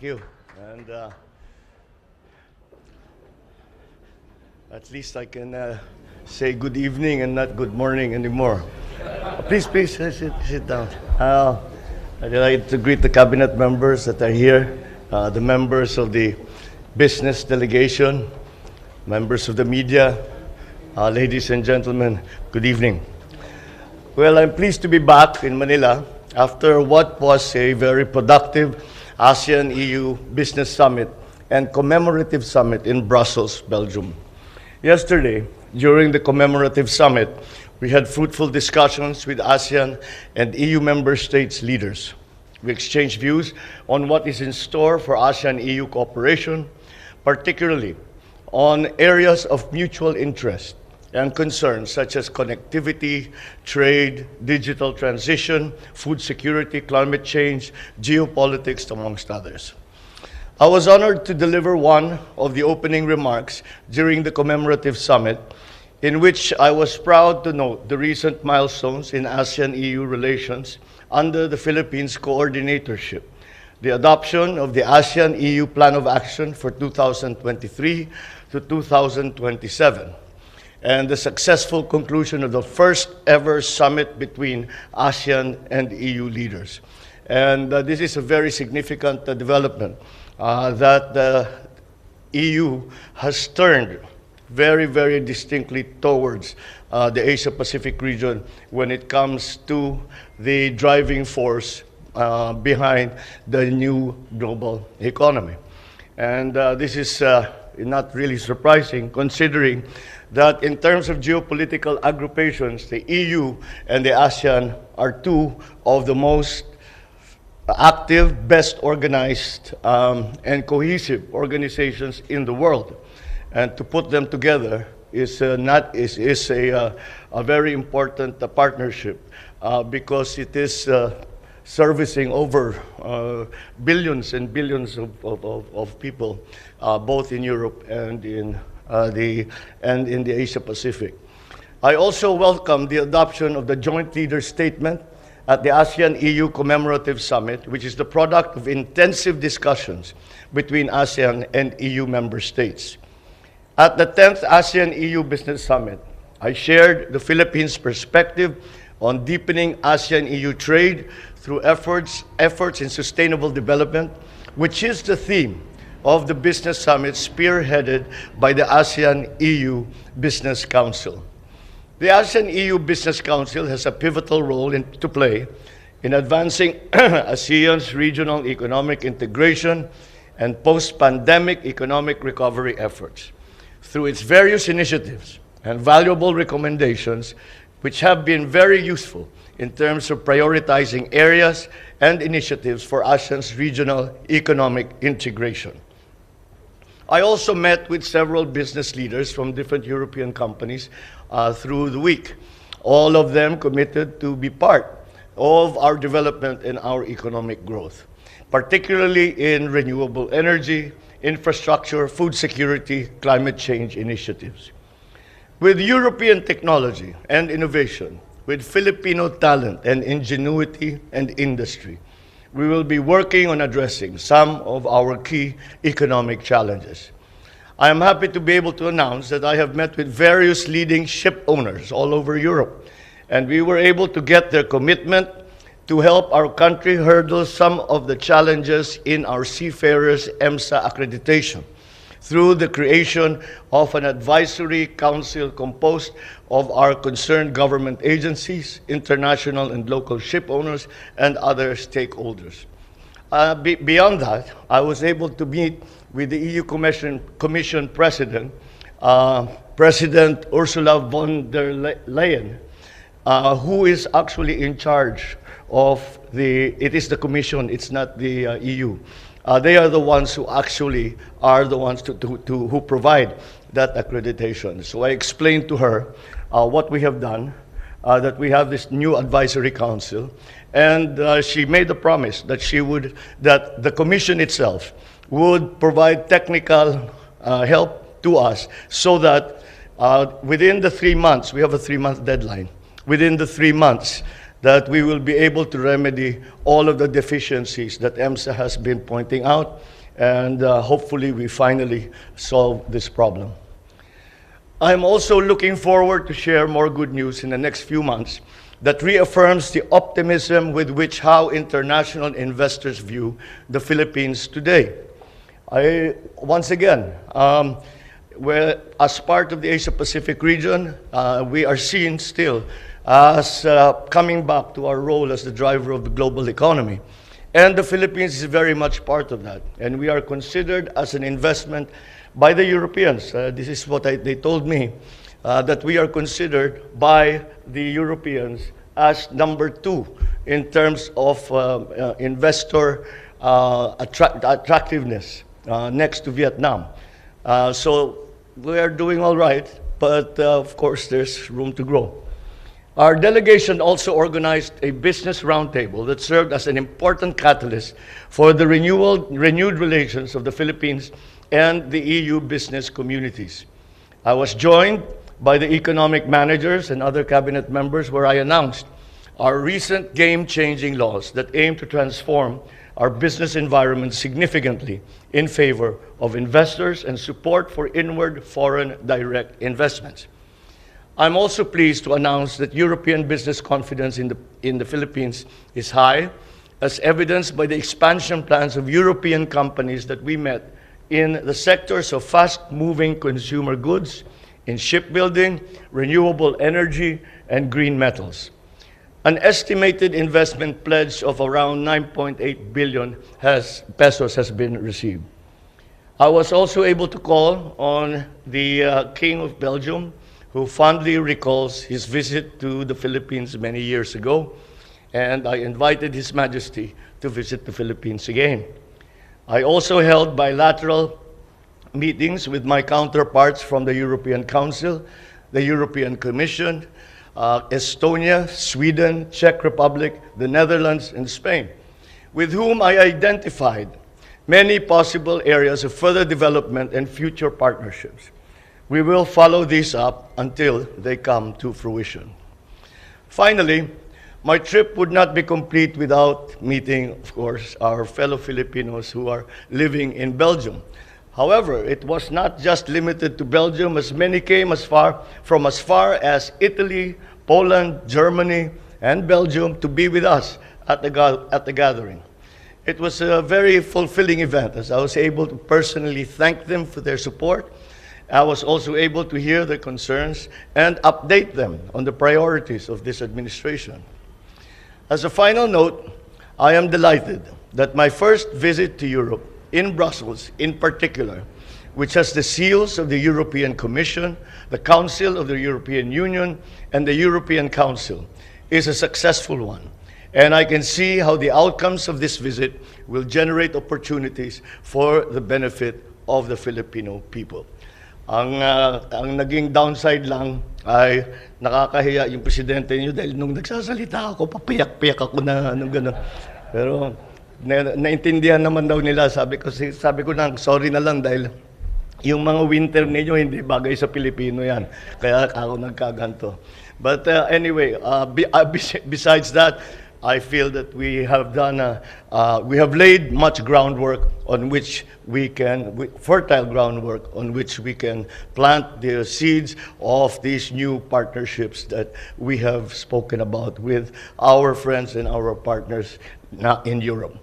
Thank you. And at least I can say good evening and not good morning anymore. Please, sit down. I'd like to greet the cabinet members that are here, the members of the business delegation, members of the media, ladies and gentlemen, good evening. Well, I'm pleased to be back in Manila after what was a very productive ASEAN-EU Business Summit and Commemorative Summit in Brussels, Belgium. Yesterday, during the Commemorative Summit, we had fruitful discussions with ASEAN and EU member states leaders. We exchanged views on what is in store for ASEAN-EU cooperation, particularly on areas of mutual interest and concerns such as connectivity, trade, digital transition, food security, climate change, geopolitics, amongst others. I was honored to deliver one of the opening remarks during the commemorative summit, in which I was proud to note the recent milestones in ASEAN-EU relations under the Philippines coordinatorship, the adoption of the ASEAN-EU Plan of Action for 2023 to 2027, and the successful conclusion of the first ever summit between ASEAN and EU leaders. And this is a very significant development that the EU has turned very, very distinctly towards the Asia-Pacific region when it comes to the driving force behind the new global economy. And this is not really surprising, considering that in terms of geopolitical agrupations, the EU and the ASEAN are two of the most active, best organized, and cohesive organizations in the world. And to put them together is a very important partnership because it is servicing over billions and billions of people, both in Europe and in the Asia Pacific. I also welcome the adoption of the Joint Leaders Statement at the ASEAN-EU Commemorative Summit, which is the product of intensive discussions between ASEAN and EU member states. At the 10th ASEAN-EU Business Summit, I shared the Philippines' perspective on deepening ASEAN-EU trade through efforts in sustainable development, which is the theme of the Business Summit spearheaded by the ASEAN-EU Business Council. The ASEAN-EU Business Council has a pivotal role to play in advancing ASEAN's regional economic integration and post-pandemic economic recovery efforts through its various initiatives and valuable recommendations, which have been very useful in terms of prioritizing areas and initiatives for ASEAN's regional economic integration. I also met with several business leaders from different European companies through the week, all of them committed to be part of our development and our economic growth, particularly in renewable energy, infrastructure, food security, climate change initiatives. With European technology and innovation, with Filipino talent and ingenuity and industry, we will be working on addressing some of our key economic challenges. I am happy to be able to announce that I have met with various leading ship owners all over Europe, and we were able to get their commitment to help our country hurdle some of the challenges in our seafarers' EMSA accreditation through the creation of an advisory council composed of our concerned government agencies, international and local ship owners, and other stakeholders. Beyond that, I was able to meet with the EU Commission President, President Ursula von der Leyen, who is actually in charge of it is the Commission, it's not the EU. They are the ones who actually are the ones who provide that accreditation. So I explained to her what we have done, that we have this new advisory council, and she made a promise that that the Commission itself would provide technical help to us so that within the 3 months, we have a 3-month deadline, within the 3 months, that we will be able to remedy all of the deficiencies that EMSA has been pointing out, and hopefully we finally solve this problem. I'm also looking forward to share more good news in the next few months that reaffirms the optimism with which how international investors view the Philippines today. Once again, as part of the Asia-Pacific region, we are seen still as coming back to our role as the driver of the global economy. And the Philippines is very much part of that. And we are considered as an investment by the Europeans. This is what they told me, that we are considered by the Europeans as #2 in terms of investor attractiveness, next to Vietnam. So we are doing all right, but of course there's room to grow. Our delegation also organized a business roundtable that served as an important catalyst for the renewed relations of the Philippines and the EU business communities. I was joined by the economic managers and other cabinet members where I announced our recent game-changing laws that aim to transform our business environment significantly in favor of investors and support for inward foreign direct investments. I'm also pleased to announce that European business confidence in the Philippines is high, as evidenced by the expansion plans of European companies that we met in the sectors of fast-moving consumer goods, in shipbuilding, renewable energy, and green metals. An estimated investment pledge of around 9.8 billion pesos has been received. I was also able to call on the King of Belgium, who fondly recalls his visit to the Philippines many years ago, and I invited His Majesty to visit the Philippines again. I also held bilateral meetings with my counterparts from the European Council, the European Commission, Estonia, Sweden, Czech Republic, the Netherlands, and Spain, with whom I identified many possible areas of further development and future partnerships. We will follow these up until they come to fruition. Finally, my trip would not be complete without meeting, of course, our fellow Filipinos who are living in Belgium. However, it was not just limited to Belgium, as many came as far as Italy, Poland, Germany, and Belgium to be with us at the gathering. It was a very fulfilling event, as I was able to personally thank them for their support. I was also able to hear their concerns and update them on the priorities of this administration. As a final note, I am delighted that my first visit to Europe, in Brussels in particular, which has the seals of the European Commission, the Council of the European Union, and the European Council, is a successful one. And I can see how the outcomes of this visit will generate opportunities for the benefit of the Filipino people. Ang naging downside lang ay nakakahiya yung presidente niyo dahil nung nagsasalita ako, papiyak-piyak ako na gano'n. Pero naintindihan naman daw nila, sabi ko na, sorry na lang dahil yung mga winter ninyo hindi bagay sa Pilipino yan. Kaya ako nagkaganto. But anyway, besides that, I feel that we have laid much groundwork on which fertile groundwork on which we can plant the seeds of these new partnerships that we have spoken about with our friends and our partners in Europe.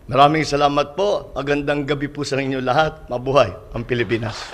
Maraming salamat po. Magandang gabi po sa inyo lahat. Mabuhay ang Pilipinas.